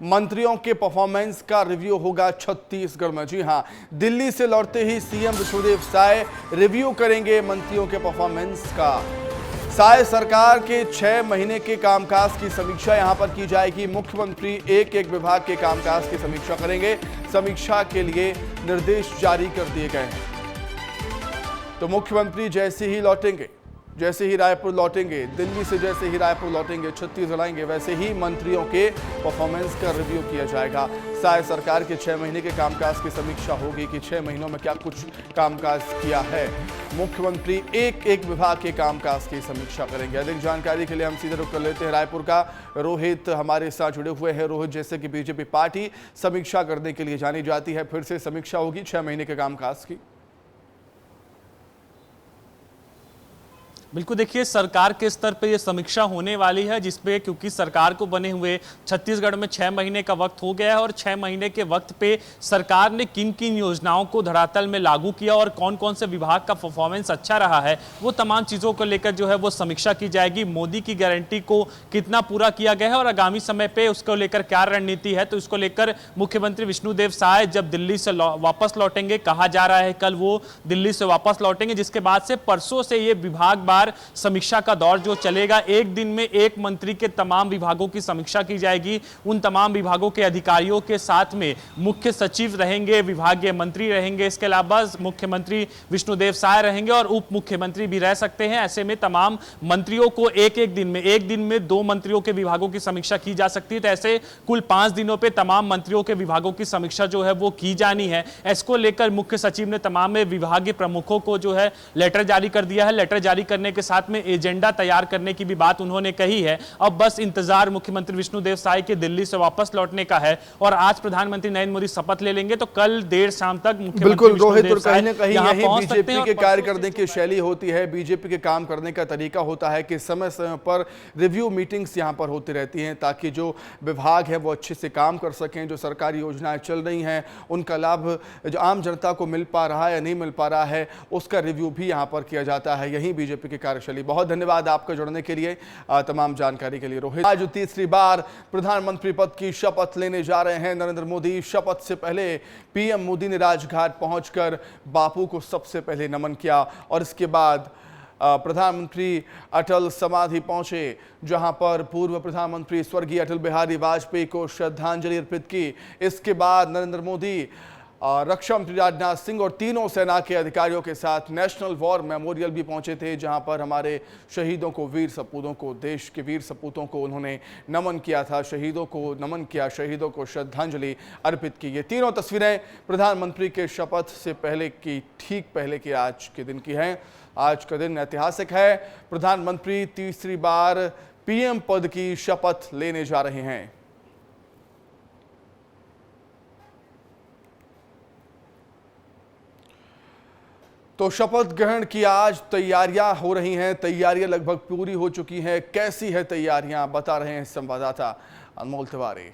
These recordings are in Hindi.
मंत्रियों के परफॉर्मेंस का रिव्यू होगा छत्तीसगढ़ में। जी हां, दिल्ली से लौटते ही सीएम विष्णुदेव साय रिव्यू करेंगे मंत्रियों के परफॉर्मेंस का। साय सरकार के 6 महीने के कामकाज की समीक्षा यहां पर की जाएगी। मुख्यमंत्री एक एक विभाग के कामकाज की समीक्षा करेंगे। समीक्षा के लिए निर्देश जारी कर दिए गए हैं। तो मुख्यमंत्री जैसे ही रायपुर लौटेंगे, दिल्ली से जैसे ही रायपुर लौटेंगे, छत्तीसगढ़ आएंगे, वैसे ही मंत्रियों के परफॉर्मेंस का रिव्यू किया जाएगा। साय सरकार के 6 महीने के कामकाज की समीक्षा होगी कि 6 महीनों में क्या कुछ कामकाज किया है। मुख्यमंत्री एक एक विभाग के कामकाज की समीक्षा करेंगे। अधिक जानकारी के लिए हम सीधे रुख कर लेते हैं रायपुर का। रोहित हमारे साथ जुड़े हुए हैं। रोहित, जैसे कि बीजेपी पार्टी समीक्षा करने के लिए जानी जाती है, फिर से समीक्षा होगी 6 महीने के कामकाज की। बिल्कुल, देखिए सरकार के स्तर पे ये समीक्षा होने वाली है, जिसपे क्योंकि सरकार को बने हुए छत्तीसगढ़ में 6 महीने का वक्त हो गया है और 6 महीने के वक्त पे सरकार ने किन किन योजनाओं को धरातल में लागू किया और कौन कौन से विभाग का परफॉर्मेंस अच्छा रहा है, वो तमाम चीज़ों को लेकर जो है वो समीक्षा की जाएगी। मोदी की गारंटी को कितना पूरा किया गया है और आगामी समय पे उसको लेकर क्या रणनीति है, तो इसको लेकर मुख्यमंत्री विष्णुदेव साय जब दिल्ली से वापस लौटेंगे, कहा जा रहा है कल वो दिल्ली से वापस लौटेंगे, जिसके बाद से परसों से ये विभाग समीक्षा का दौर जो चलेगा। एक दिन में एक मंत्री के तमाम विभागों की समीक्षा की जाएगी। उन तमाम विभागों के अधिकारियों के साथ में मुख्य सचिव रहेंगे, विभागीय मंत्री रहेंगे, इसके अलावा मुख्यमंत्री विष्णुदेव साय रहेंगे और उप मुख्यमंत्री भी रह सकते हैं। ऐसे में तमाम मंत्रियों को एक दिन में 2 मंत्रियों के विभागों की समीक्षा की जा सकती है। तो ऐसे कुल 5 दिनों पर तमाम मंत्रियों के विभागों की समीक्षा जो है वो की जानी है। इसको लेकर मुख्य सचिव ने तमाम विभागीय प्रमुखों को जो है लेटर जारी कर दिया है। लेटर जारी करने के साथ में एजेंडा तैयार करने की भी बात उन्होंने कही है। अब बस इंतजार मुख्यमंत्री विष्णुदेव साय के दिल्ली से वापस लौटने का है और आज प्रधानमंत्री नरेंद्र मोदी शपथ ले लेंगे, तो कल देर शाम तक बिल्कुल रोहित, और कहीं ना कहीं यही बीजेपी के कार्य करने की शैली होती है, बीजेपी के काम करने का तरीका होता है कि समय समय पर रिव्यू मीटिंग्स यहां पर होती रहती हैं ताकि जो विभाग है वो अच्छे से काम कर सकें। जो सरकारी योजनाएं चल रही हैं उनका लाभ जो आम जनता को मिल पा रहा है या नहीं मिल पा रहा है, उसका रिव्यू भी यहां पर किया जाता है। यही बीजेपी की कार्यशैली। बहुत धन्यवाद आपका जुड़ने के लिए, तमाम जानकारी के लिए रोहित। आज तीसरी बार प्रधानमंत्री पद की शपथ लेने जा रहे हैं नरेंद्र मोदी। शपथ से पहले पीएम मोदी ने राजघाट पहुंचकर बापू को सबसे पहले नमन किया और इसके बाद प्रधानमंत्री अटल समाधि पहुंचे, जहां पर पूर्व प्रधानमंत्री स्वर्गीय अटल बिहारी वाजपेयी को श्रद्धांजलि अर्पित की। इसके बाद नरेंद्र मोदी रक्षा मंत्री राजनाथ सिंह और तीनों सेना के अधिकारियों के साथ नेशनल वॉर मेमोरियल भी पहुंचे थे, जहां पर हमारे शहीदों को, वीर सपूतों को, देश के वीर सपूतों को उन्होंने नमन किया था, शहीदों को नमन किया, शहीदों को श्रद्धांजलि अर्पित की। ये तीनों तस्वीरें प्रधानमंत्री के शपथ से पहले की, ठीक पहले की आज के दिन की हैं। आज का दिन ऐतिहासिक है। प्रधानमंत्री तीसरी बार पीएम पद की शपथ लेने जा रहे हैं। तो शपथ ग्रहण की आज तैयारियां हो रही हैं, तैयारियां लगभग पूरी हो चुकी हैं। कैसी है तैयारियां, बता रहे हैं संवाददाता अनमोल तिवारी।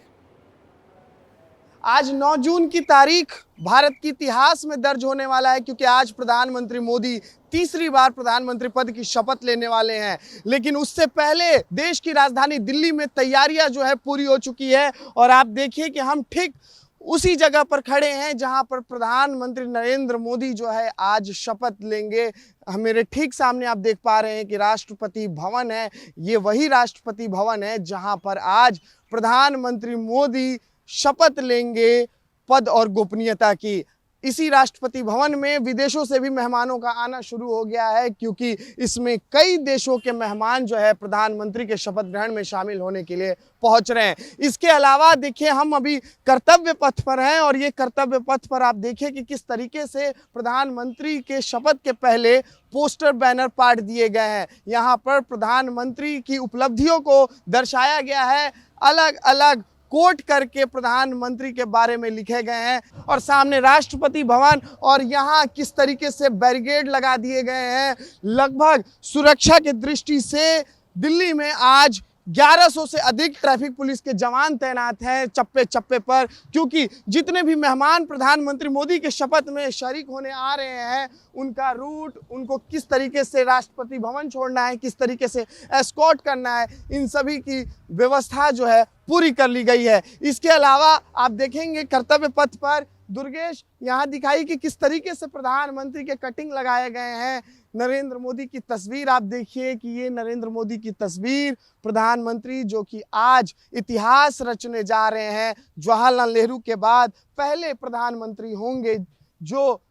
आज 9 जून की तारीख भारत के इतिहास में दर्ज होने वाला है, क्योंकि आज प्रधानमंत्री मोदी तीसरी बार प्रधानमंत्री पद की शपथ लेने वाले हैं। लेकिन उससे पहले देश की राजधानी दिल्ली में तैयारियां जो है पूरी हो चुकी है और आप देखिए कि हम ठीक उसी जगह पर खड़े हैं जहां पर प्रधानमंत्री नरेंद्र मोदी जो है आज शपथ लेंगे। मेरे ठीक सामने आप देख पा रहे हैं कि राष्ट्रपति भवन है। ये वही राष्ट्रपति भवन है जहां पर आज प्रधानमंत्री मोदी शपथ लेंगे पद और गोपनीयता की। इसी राष्ट्रपति भवन में विदेशों से भी मेहमानों का आना शुरू हो गया है, क्योंकि इसमें कई देशों के मेहमान जो है प्रधानमंत्री के शपथ ग्रहण में शामिल होने के लिए पहुंच रहे हैं। इसके अलावा देखिए हम अभी कर्तव्य पथ पर हैं और ये कर्तव्य पथ पर आप देखिए कि किस तरीके से प्रधानमंत्री के शपथ के पहले पोस्टर बैनर पाट दिए गए हैं। यहाँ पर प्रधानमंत्री की उपलब्धियों को दर्शाया गया है, अलग अलग कोट करके प्रधानमंत्री के बारे में लिखे गए हैं और सामने राष्ट्रपति भवन और यहाँ किस तरीके से बैरिकेड लगा दिए गए हैं। लगभग सुरक्षा की दृष्टि से दिल्ली में आज 1100 से अधिक ट्रैफिक पुलिस के जवान तैनात हैं चप्पे चप्पे पर, क्योंकि जितने भी मेहमान प्रधानमंत्री मोदी के शपथ में शरीक होने आ रहे हैं उनका रूट, उनको किस तरीके से राष्ट्रपति भवन छोड़ना है, किस तरीके से एस्कॉर्ट करना है, इन सभी की व्यवस्था जो है पूरी कर ली गई है। इसके अलावा आप देखेंगे कर्तव्य पथ पर दुर्गेश यहाँ दिखाई कि किस तरीके से प्रधानमंत्री के कटिंग लगाए गए हैं। नरेंद्र मोदी की तस्वीर आप देखिए कि ये नरेंद्र मोदी की तस्वीर, प्रधानमंत्री जो कि आज इतिहास रचने जा रहे हैं। जवाहरलाल नेहरू के बाद पहले प्रधानमंत्री होंगे जो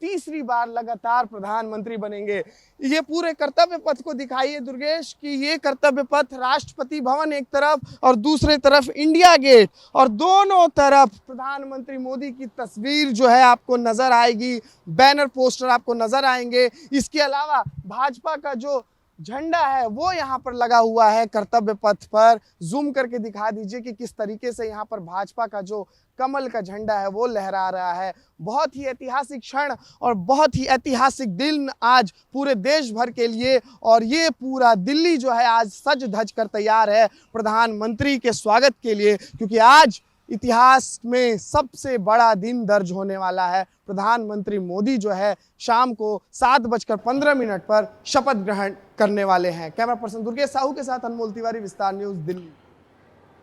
तीसरी बार लगातार प्रधानमंत्री बनेंगे। ये पूरे कर्तव्य पथ को दिखाइए दुर्गेश कि ये कर्तव्य पथ राष्ट्रपति भवन एक तरफ और दूसरे तरफ इंडिया गेट, और दोनों तरफ प्रधानमंत्री मोदी की तस्वीर जो है आपको नजर आएगी, बैनर पोस्टर आपको नजर आएंगे। इसके अलावा भाजपा का जो झंडा है वो यहाँ पर लगा हुआ है कर्तव्य पथ पर। जूम करके दिखा दीजिए कि किस तरीके से यहाँ पर भाजपा का जो कमल का झंडा है वो लहरा रहा है। बहुत ही ऐतिहासिक क्षण और बहुत ही ऐतिहासिक दिन आज पूरे देश भर के लिए, और ये पूरा दिल्ली जो है आज सज धज कर तैयार है प्रधानमंत्री के स्वागत के लिए, क्योंकि आज इतिहास में सबसे बड़ा दिन दर्ज होने वाला है। प्रधानमंत्री मोदी जो है शाम को 7:15 पर शपथ ग्रहण करने वाले हैं। कैमरा पर्सन दुर्गेश साहू के साथ अनमोल तिवारी, विस्तार न्यूज़, दिल्ली।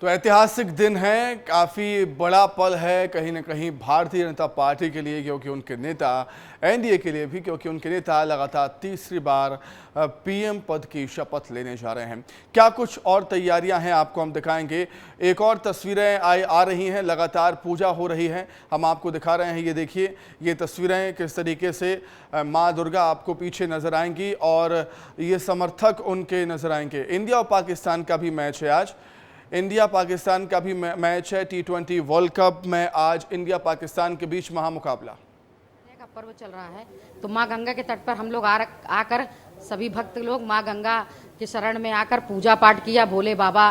तो ऐतिहासिक दिन है, काफ़ी बड़ा पल है कहीं ना कहीं भारतीय जनता पार्टी के लिए, क्योंकि उनके नेता, एनडीए के लिए भी, क्योंकि उनके नेता लगातार तीसरी बार पीएम पद की शपथ लेने जा रहे हैं। क्या कुछ और तैयारियां हैं आपको हम दिखाएंगे। एक और तस्वीरें आ रही हैं, लगातार पूजा हो रही है, हम आपको दिखा रहे हैं। ये देखिए, ये तस्वीरें किस तरीके से माँ दुर्गा आपको पीछे नजर आएंगी और ये समर्थक उनके नजर आएंगे। इंडिया और पाकिस्तान का भी मैच है आज, इंडिया पाकिस्तान का भी मैच है। T20 वर्ल्ड कप में आज इंडिया पाकिस्तान के बीच महामुकाबला का पर्व चल रहा है, तो माँ गंगा के तट पर हम लोग आकर सभी भक्त लोग माँ गंगा के शरण में आकर पूजा पाठ किया। भोले बाबा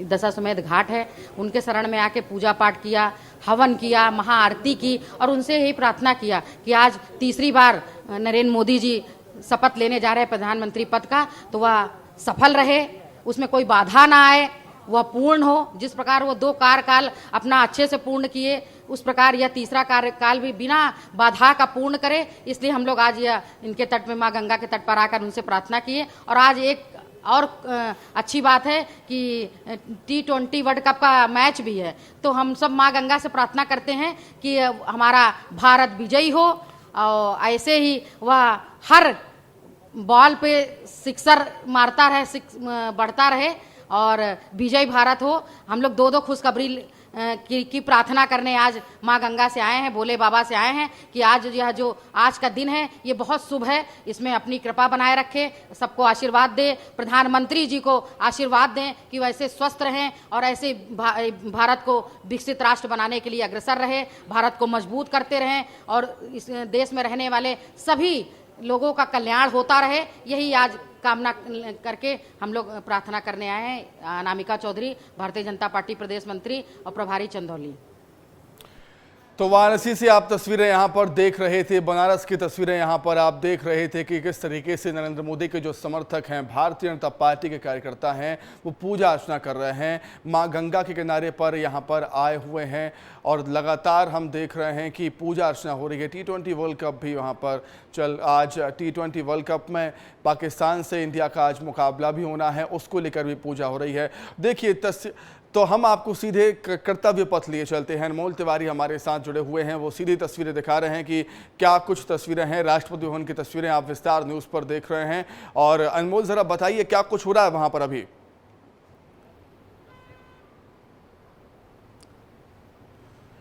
दशाश्वमेध घाट है, उनके शरण में आके पूजा पाठ किया, हवन किया, महाआरती की और उनसे यही प्रार्थना किया कि आज तीसरी बार नरेंद्र मोदी जी शपथ लेने जा रहे हैं प्रधानमंत्री पद का, तो वह सफल रहे, उसमें कोई बाधा ना आए, वह पूर्ण हो। जिस प्रकार वो 2 कार्यकाल अपना अच्छे से पूर्ण किए, उस प्रकार यह तीसरा कार्यकाल भी बिना बाधा का पूर्ण करे। इसलिए हम लोग आज यह इनके तट में माँ गंगा के तट पर आकर उनसे प्रार्थना किए। और आज एक और अच्छी बात है कि T20 वर्ल्ड कप का मैच भी है, तो हम सब माँ गंगा से प्रार्थना करते हैं कि हमारा भारत विजयी हो और ऐसे ही वह हर बॉल पे सिक्सर मारता रहे, बढ़ता रहे और विजय भारत हो। हम लोग 2 खुशखबरी की प्रार्थना करने आज माँ गंगा से आए हैं, भोले बाबा से आए हैं कि आज यह जो आज का दिन है ये बहुत शुभ है, इसमें अपनी कृपा बनाए रखे, सबको आशीर्वाद दे, प्रधानमंत्री जी को आशीर्वाद दें कि वैसे स्वस्थ रहें और ऐसे भारत को विकसित राष्ट्र बनाने के लिए अग्रसर रहे, भारत को मजबूत करते रहें और इस देश में रहने वाले सभी लोगों का कल्याण होता रहे। यही आज कामना करके हम लोग प्रार्थना करने आए हैं। अनामिका चौधरी, भारतीय जनता पार्टी प्रदेश मंत्री और प्रभारी चंदौली। तो वाराणसी से आप तस्वीरें यहाँ पर देख रहे थे, बनारस की तस्वीरें यहाँ पर आप देख रहे थे कि किस तरीके से नरेंद्र मोदी के जो समर्थक हैं, भारतीय जनता पार्टी के कार्यकर्ता हैं, वो पूजा अर्चना कर रहे हैं, माँ गंगा के किनारे पर यहाँ पर आए हुए हैं और लगातार हम देख रहे हैं कि पूजा अर्चना हो रही है। T20 वर्ल्ड कप भी वहाँ पर आज T20 वर्ल्ड कप में पाकिस्तान से इंडिया का आज मुकाबला भी होना है, उसको लेकर भी पूजा हो रही है। देखिए तो हम आपको सीधे कर्तव्य पथ लिए चलते हैं। अनमोल तिवारी हमारे साथ जुड़े हुए हैं, वो सीधी तस्वीरें दिखा रहे हैं कि क्या कुछ तस्वीरें हैं। राष्ट्रपति भवन की तस्वीरें आप विस्तार न्यूज़ पर देख रहे हैं। और अनमोल, जरा बताइए क्या कुछ हो रहा है वहां पर अभी।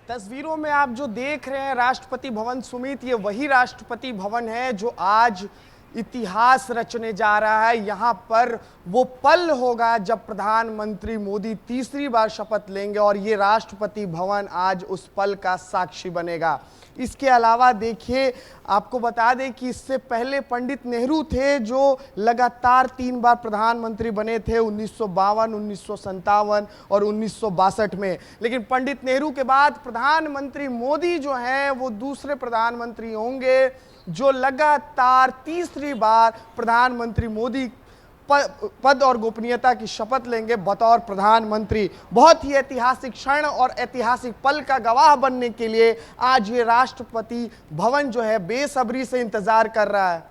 तस्वीरों में आप जो देख रहे हैं राष्ट्रपति भवन सुमित, ये वही राष्ट्रपति भवन है जो आज इतिहास रचने जा रहा है। यहाँ पर वो पल होगा जब प्रधानमंत्री मोदी तीसरी बार शपथ लेंगे और ये राष्ट्रपति भवन आज उस पल का साक्षी बनेगा। इसके अलावा देखिए, आपको बता दें कि इससे पहले पंडित नेहरू थे जो लगातार 3 बार प्रधानमंत्री बने थे, 1952, 1957 और 1962 में। लेकिन पंडित नेहरू के बाद प्रधानमंत्री मोदी जो हैं वो दूसरे प्रधानमंत्री होंगे जो लगातार तीसरी बार प्रधानमंत्री मोदी पद और गोपनीयता की शपथ लेंगे बतौर प्रधानमंत्री। बहुत ही ऐतिहासिक क्षण और ऐतिहासिक पल का गवाह बनने के लिए आज ये राष्ट्रपति भवन जो है बेसब्री से इंतजार कर रहा है।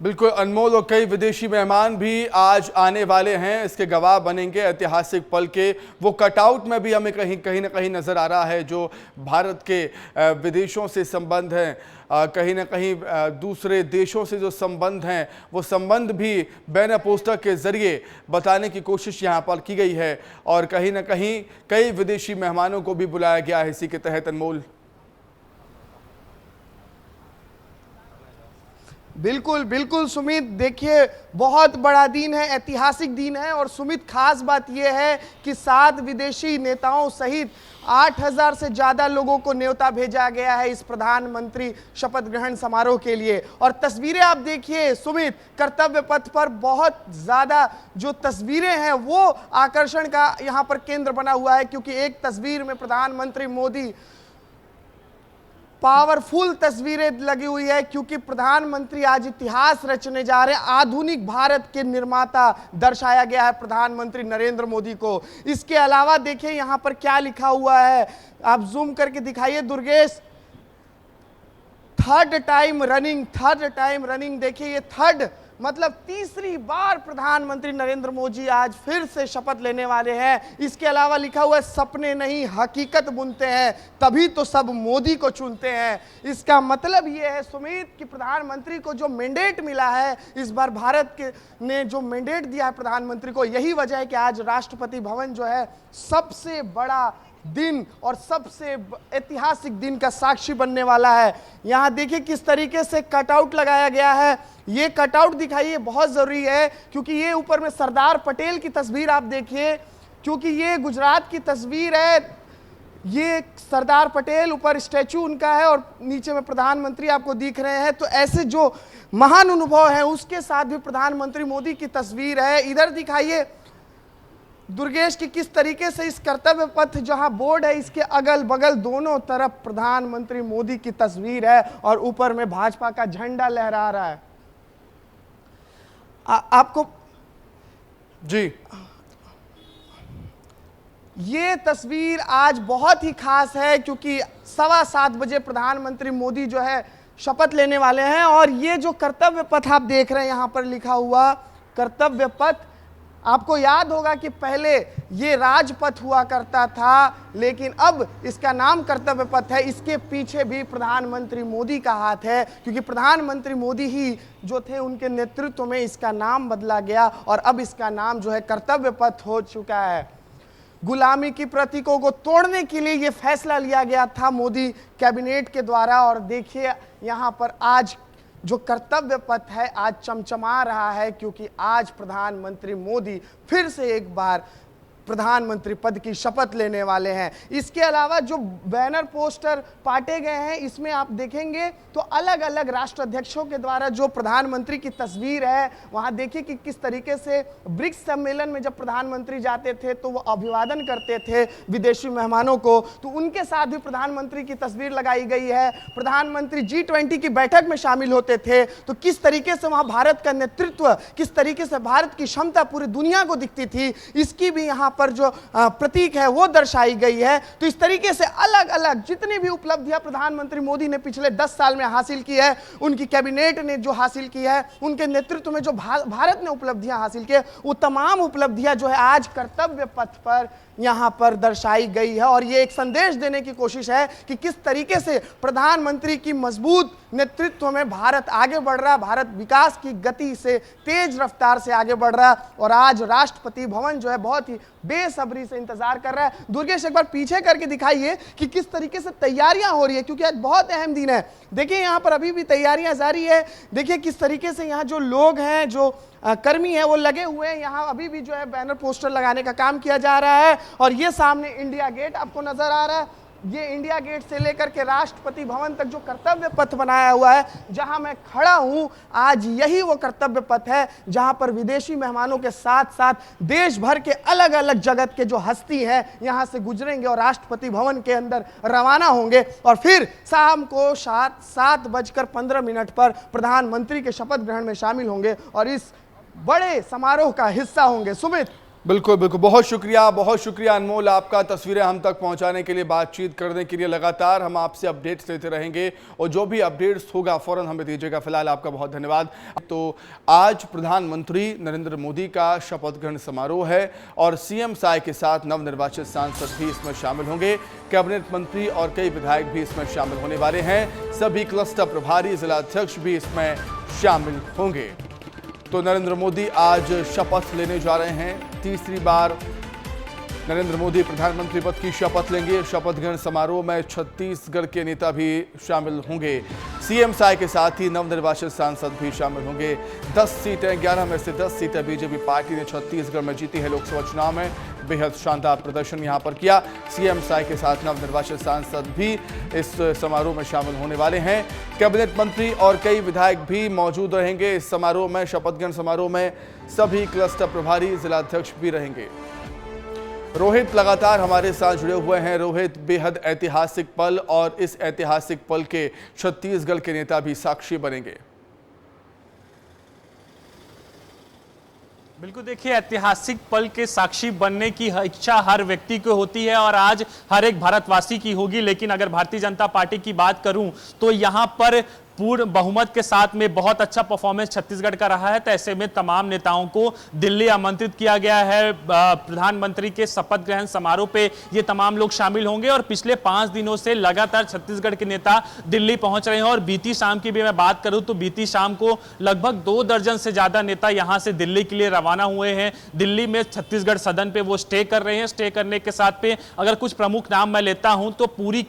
बिल्कुल अनमोल, और कई विदेशी मेहमान भी आज आने वाले हैं, इसके गवाह बनेंगे ऐतिहासिक पल के। वो कटआउट में भी हमें कहीं ना कहीं नजर आ रहा है जो भारत के विदेशों से संबंध हैं, कहीं ना कहीं दूसरे देशों से जो संबंध हैं वो संबंध भी बैनर पोस्टर के जरिए बताने की कोशिश यहाँ पर की गई है, और कहीं ना कहीं कई विदेशी मेहमानों को भी बुलाया गया है इसी के तहत। अनमोल, बिल्कुल बिल्कुल सुमित, देखिए बहुत बड़ा दिन है, ऐतिहासिक दिन है। और सुमित, खास बात यह है कि 7 विदेशी नेताओं सहित 8000 से ज्यादा लोगों को न्योता भेजा गया है इस प्रधानमंत्री शपथ ग्रहण समारोह के लिए। और तस्वीरें आप देखिए सुमित, कर्तव्य पथ पर बहुत ज्यादा जो तस्वीरें हैं वो आकर्षण का यहाँ पर केंद्र बना हुआ है, क्योंकि एक तस्वीर में प्रधानमंत्री मोदी, पावरफुल तस्वीरें लगी हुई है, क्योंकि प्रधानमंत्री आज इतिहास रचने जा रहे हैं। आधुनिक भारत के निर्माता दर्शाया गया है प्रधानमंत्री नरेंद्र मोदी को। इसके अलावा देखिए यहाँ पर क्या लिखा हुआ है, आप जूम करके दिखाइए दुर्गेश। थर्ड टाइम रनिंग, देखिए ये थर्ड मतलब तीसरी बार प्रधानमंत्री नरेंद्र मोदी आज फिर से शपथ लेने वाले हैं। इसके अलावा लिखा हुआ है, सपने नहीं हकीकत बुनते हैं, तभी तो सब मोदी को चुनते हैं। इसका मतलब यह है सुमित कि प्रधानमंत्री को जो मैंडेट मिला है इस बार, भारत के ने जो मैंडेट दिया है प्रधानमंत्री को, यही वजह है कि आज राष्ट्रपति भवन जो है सबसे बड़ा दिन और सबसे ऐतिहासिक दिन का साक्षी बनने वाला है। यहां देखिए किस तरीके से कटआउट लगाया गया है, ये कटआउट दिखाइए, बहुत जरूरी है, क्योंकि ये ऊपर में सरदार पटेल की तस्वीर आप देखिए, क्योंकि ये गुजरात की तस्वीर है। ये सरदार पटेल ऊपर स्टैचू उनका है और नीचे में प्रधानमंत्री आपको दिख रहे हैं। तो ऐसे जो महान अनुभव है उसके साथ भी प्रधानमंत्री मोदी की तस्वीर है। इधर दिखाइए दुर्गेश की किस तरीके से इस कर्तव्य पथ जहां बोर्ड है इसके अगल बगल दोनों तरफ प्रधानमंत्री मोदी की तस्वीर है और ऊपर में भाजपा का झंडा लहरा रहा है। आपको जी ये तस्वीर आज बहुत ही खास है, क्योंकि 7:15 बजे प्रधानमंत्री मोदी जो है शपथ लेने वाले हैं। और ये जो कर्तव्य पथ आप देख रहे हैं यहाँ पर लिखा हुआ कर्तव्य पथ, आपको याद होगा कि पहले ये राजपथ हुआ करता था, लेकिन अब इसका नाम कर्तव्य पथ है। इसके पीछे भी प्रधानमंत्री मोदी का हाथ है, क्योंकि प्रधानमंत्री मोदी ही जो थे उनके नेतृत्व में इसका नाम बदला गया और अब इसका नाम जो है कर्तव्य पथ हो चुका है। गुलामी की प्रतीकों को तोड़ने के लिए यह फैसला लिया गया था मोदी कैबिनेट के द्वारा। और देखिए यहाँ पर आज जो कर्तव्य पथ है आज चमचमा रहा है, क्योंकि आज प्रधानमंत्री मोदी फिर से एक बार प्रधानमंत्री पद की शपथ लेने वाले हैं। इसके अलावा जो बैनर पोस्टर पाटे गए हैं इसमें आप देखेंगे तो अलग अलग राष्ट्र अध्यक्षों के द्वारा जो प्रधानमंत्री की तस्वीर है, वहां देखिए कि किस तरीके से ब्रिक्स सम्मेलन में जब प्रधानमंत्री जाते थे तो वो अभिवादन करते थे विदेशी मेहमानों को, तो उनके साथ भी प्रधानमंत्री की तस्वीर लगाई गई है। प्रधानमंत्री G20 की बैठक में शामिल होते थे तो किस तरीके से वहां भारत का नेतृत्व, किस तरीके से भारत की क्षमता पूरी दुनिया को दिखती थी, इसकी भी यहाँ पर जो प्रतीक है वो दर्शाई गई है। तो इस तरीके से अलग अलग जितनी भी उपलब्धियां प्रधानमंत्री मोदी ने पिछले 10 साल में हासिल की है, उनकी कैबिनेट ने जो हासिल की है, उनके नेतृत्व में जो भारत ने उपलब्धियां हासिल की है, वो तमाम उपलब्धियां जो है आज कर्तव्य पथ पर यहाँ पर दर्शाई गई है। और ये एक संदेश देने की कोशिश है कि किस तरीके से प्रधानमंत्री की मजबूत नेतृत्व में भारत आगे बढ़ रहा है, भारत विकास की गति से तेज रफ्तार से आगे बढ़ रहा है। और आज राष्ट्रपति भवन जो है बहुत ही बेसब्री से इंतजार कर रहा है। दुर्गेश एक बार पीछे करके दिखाइए कि किस तरीके से तैयारियां हो रही है, क्योंकि आज बहुत अहम दिन है। देखिए यहाँ पर अभी भी तैयारियां जारी है। देखिए किस तरीके से यहाँ जो लोग हैं, जो कर्मी है वो लगे हुए हैं। यहाँ अभी भी जो है बैनर पोस्टर लगाने का काम किया जा रहा है। और ये सामने इंडिया गेट आपको नजर आ रहा है ये इंडिया गेट से लेकर के राष्ट्रपति भवन तक जो कर्तव्य पथ बनाया हुआ है, जहां मैं खड़ा हूं, आज यही वो कर्तव्य पथ है जहां पर विदेशी मेहमानों के साथ साथ देश भर के अलग अलग जगत के जो हस्ती हैं यहां से गुजरेंगे और राष्ट्रपति भवन के अंदर रवाना होंगे और फिर शाम को 7:15 पर प्रधानमंत्री के शपथ ग्रहण में शामिल होंगे और इस बड़े समारोह का हिस्सा होंगे। सुमित, बिल्कुल बिल्कुल, बहुत शुक्रिया अनमोल, आपका तस्वीरें हम तक पहुंचाने के लिए, बातचीत करने के लिए। लगातार हम आपसे अपडेट्स लेते रहेंगे और जो भी अपडेट्स होगा फौरन हमें दीजिएगा। फिलहाल आपका बहुत धन्यवाद। तो आज प्रधानमंत्री नरेंद्र मोदी का शपथ ग्रहण समारोह है और सीएम साय के साथ नवनिर्वाचित सांसद भी इसमें शामिल होंगे। कैबिनेट मंत्री और कई विधायक भी इसमें शामिल होने वाले हैं। सभी क्लस्टर प्रभारी, जिला अध्यक्ष भी इसमें शामिल होंगे। तो नरेंद्र मोदी आज शपथ लेने जा रहे हैं। तीसरी बार नरेंद्र मोदी प्रधानमंत्री पद की शपथ लेंगे। शपथ ग्रहण समारोह में छत्तीसगढ़ के नेता भी शामिल होंगे। सीएम साय के साथ ही नवनिर्वाचित सांसद भी शामिल होंगे। 10 सीटें, 11 में से 10 सीटें बीजेपी पार्टी ने छत्तीसगढ़ में जीती है। लोकसभा चुनाव में बेहद शानदार प्रदर्शन यहां पर किया। सीएम साय के साथ नवनिर्वाचित सांसद भी इस समारोह में शामिल होने वाले हैं। कैबिनेट मंत्री और कई विधायक भी मौजूद रहेंगे इस समारोह में। शपथ ग्रहण समारोह में सभी क्लस्टर प्रभारी, जिलाध्यक्ष भी रहेंगे। रोहित लगातार हमारे साथ जुड़े हुए हैं। रोहित, बेहद ऐतिहासिक पल और इस ऐतिहासिक पल के छत्तीसगढ़ के नेता भी साक्षी बनेंगे। बिल्कुल, देखिए, ऐतिहासिक पल के साक्षी बनने की इच्छा हर व्यक्ति को होती है और आज हर एक भारतवासी की होगी। लेकिन अगर भारतीय जनता पार्टी की बात करूं तो यहां पर पूर्ण बहुमत के साथ में बहुत अच्छा परफॉर्मेंस छत्तीसगढ़ का रहा है। तो ऐसे में तमाम नेताओं को दिल्ली आमंत्रित किया गया है। प्रधानमंत्री के शपथ ग्रहण समारोह पे ये तमाम लोग शामिल होंगे और पिछले 5 दिनों से लगातार छत्तीसगढ़ के नेता दिल्ली पहुंच रहे हैं। और बीती शाम की भी मैं बात करूं तो बीती शाम को लगभग 2 दर्जन से ज्यादा नेता यहां से दिल्ली के लिए रवाना हुए हैं। दिल्ली में छत्तीसगढ़ सदन पे वो स्टे कर रहे हैं। स्टे करने के साथ पे अगर कुछ प्रमुख नाम मैं लेता हूं तो पूरी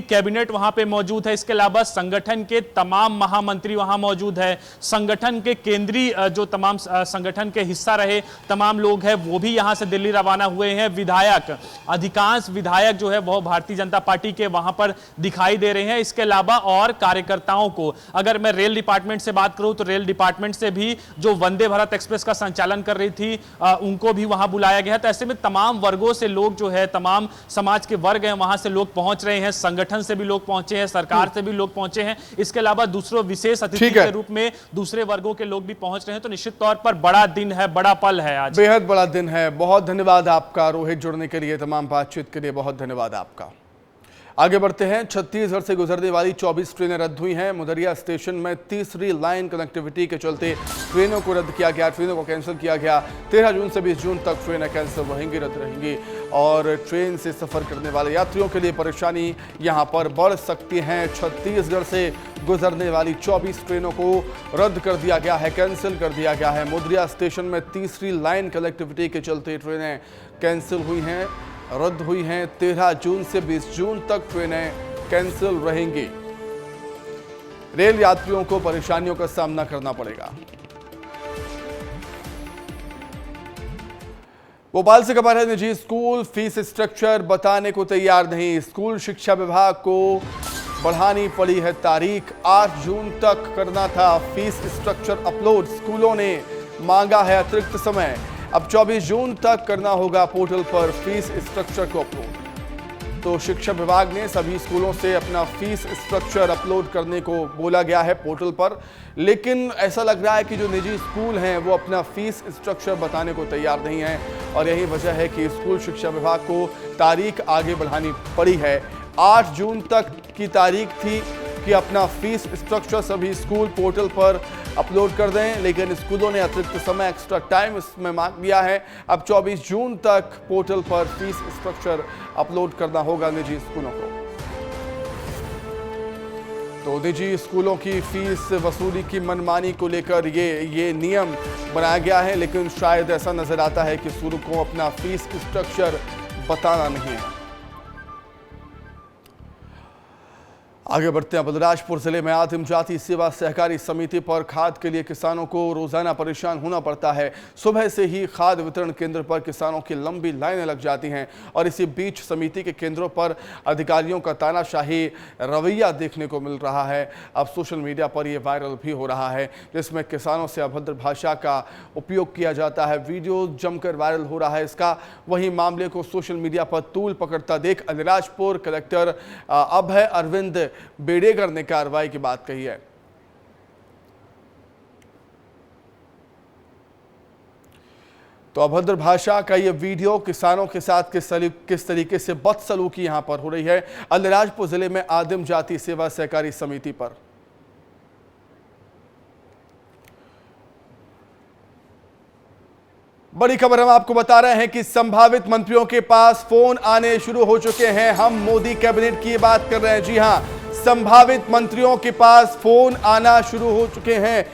कैबिनेट वहां पे मौजूद है। इसके अलावा संगठन के तमाम महामंत्री वहां मौजूद है। संगठन के केंद्रीय जो तमाम संगठन के हिस्सा रहे तमाम लोग हैं वो भी यहां से दिल्ली रवाना हुए हैं। अधिकांश विधायक जो है वो भारतीय जनता पार्टी के वहां पर दिखाई दे रहे हैं। इसके अलावा और कार्यकर्ताओं को अगर मैं रेल डिपार्टमेंट से बात करूं तो रेल डिपार्टमेंट से भी जो वंदे भारत एक्सप्रेस का संचालन कर रही थी उनको भी वहां बुलाया गया है। तो ऐसे में तमाम वर्गों से लोग जो है, तमाम समाज के वर्ग हैं वहां से लोग पहुंच रहे हैं। संगठन से भी लोग पहुंचे हैं, सरकार से भी लोग पहुंचे हैं। इसके अलावा दूसरों विशेष अतिथि के रूप में दूसरे वर्गों के लोग भी पहुंच रहे हैं। तो निश्चित तौर पर बड़ा दिन है, बड़ा पल है आज, बेहद बड़ा दिन है। बहुत धन्यवाद आपका रोहित, जुड़ने के लिए, तमाम बातचीत के लिए बहुत धन्यवाद आपका। आगे बढ़ते हैं। छत्तीसगढ़ से गुजरने वाली 24 ट्रेनें रद्द हुई हैं। मुदरिया स्टेशन में तीसरी लाइन कनेक्टिविटी के चलते ट्रेनों को रद्द किया गया, ट्रेनों को कैंसिल किया गया। 13 जून से 20 जून तक ट्रेनें कैंसिल रहेंगी, रद्द रहेंगी और ट्रेन से सफर करने वाले यात्रियों के लिए परेशानी यहां पर बढ़ सकती है। छत्तीसगढ़ से गुजरने वाली 24 ट्रेनों को रद्द कर दिया गया है, कैंसिल कर दिया गया है। मुदरिया स्टेशन में तीसरी लाइन कनेक्टिविटी के चलते ट्रेनें कैंसिल हुई हैं, रद्द हुई हैं। 13 जून से 20 जून तक ट्रेनें कैंसिल रहेंगी। रेल यात्रियों को परेशानियों का सामना करना पड़ेगा। भोपाल से खबर है, निजी स्कूल फीस स्ट्रक्चर बताने को तैयार नहीं। स्कूल शिक्षा विभाग को बढ़ानी पड़ी है तारीख। 8 जून तक करना था फीस स्ट्रक्चर अपलोड। स्कूलों ने मांगा है अतिरिक्त समय। अब 24 जून तक करना होगा पोर्टल पर फीस स्ट्रक्चर को अपलोड। तो शिक्षा विभाग ने सभी स्कूलों से अपना फीस स्ट्रक्चर अपलोड करने को बोला गया है पोर्टल पर। लेकिन ऐसा लग रहा है कि जो निजी स्कूल हैं वो अपना फीस स्ट्रक्चर बताने को तैयार नहीं हैं और यही वजह है कि स्कूल शिक्षा विभाग को तारीख आगे बढ़ानी पड़ी है। 8 जून तक की तारीख थी कि अपना फीस स्ट्रक्चर सभी स्कूल पोर्टल पर अपलोड कर दें, लेकिन स्कूलों ने अतिरिक्त समय, एक्स्ट्रा टाइम इसमें मांग दिया है। अब 24 जून तक पोर्टल पर फीस स्ट्रक्चर अपलोड करना होगा निजी स्कूलों को। तो निजी स्कूलों की फीस वसूली की मनमानी को लेकर ये नियम बनाया गया है, लेकिन शायद ऐसा नजर आता है कि स्कूलों को अपना फीस स्ट्रक्चर बताना नहीं है। आगे बढ़ते हैं। बलराजपुर जिले में आदिम जाति सेवा सहकारी समिति पर खाद के लिए किसानों को रोजाना परेशान होना पड़ता है। सुबह से ही खाद वितरण केंद्र पर किसानों की लंबी लाइनें लग जाती हैं और इसी बीच समिति के केंद्रों पर अधिकारियों का तानाशाही रवैया देखने को मिल रहा है। अब सोशल मीडिया पर यह वायरल भी हो रहा है, जिसमें किसानों से अभद्र भाषा का उपयोग किया जाता है। वीडियो जमकर वायरल हो रहा है इसका। वहीं मामले को सोशल मीडिया पर तूल पकड़ता देख अलीराजपुर कलेक्टर अभय अरविंद बेड़ेगर ने कार्रवाई की बात कही है। तो अभद्र भाषा का यह वीडियो किसानों के साथ किस तरीके से बदसलूकी यहां पर हो रही है अलीराजपुर जिले में आदिम जाति सेवा सहकारी समिति पर। बड़ी खबर हम आपको बता रहे हैं कि संभावित मंत्रियों के पास फोन आने शुरू हो चुके हैं। हम मोदी कैबिनेट की बात कर रहे हैं। जी हां, संभावित मंत्रियों के पास फोन आना शुरू हो चुके हैं।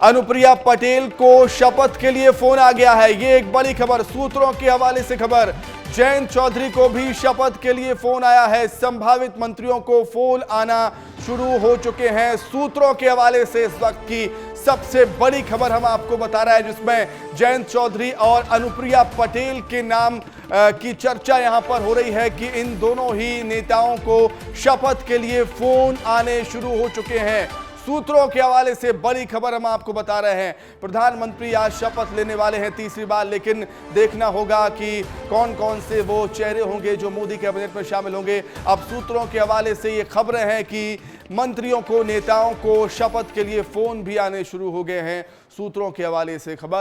अनुप्रिया पटेल को शपथ के लिए फोन आ गया है। ये एक बड़ी खबर, सूत्रों के हवाले से खबर। जयंत चौधरी को भी शपथ के लिए फोन आया है। संभावित मंत्रियों को फोन आना शुरू हो चुके हैं। सूत्रों के हवाले से इस वक्त की सबसे बड़ी खबर हम आपको बता रहे हैं, जिसमें जयंत चौधरी और अनुप्रिया पटेल के नाम की चर्चा यहां पर हो रही है कि इन दोनों ही नेताओं को शपथ के लिए फोन आने शुरू हो चुके हैं। सूत्रों के हवाले से बड़ी खबर हम आपको बता रहे हैं। प्रधानमंत्री आज शपथ लेने वाले हैं तीसरी बार, लेकिन देखना होगा कि कौन कौन से वो चेहरे होंगे जो मोदी कैबिनेट में शामिल होंगे। अब सूत्रों के हवाले से ये खबरें हैं कि मंत्रियों को, नेताओं को शपथ के लिए फोन भी आने शुरू हो गए हैं। सूत्रों के हवाले से खबर।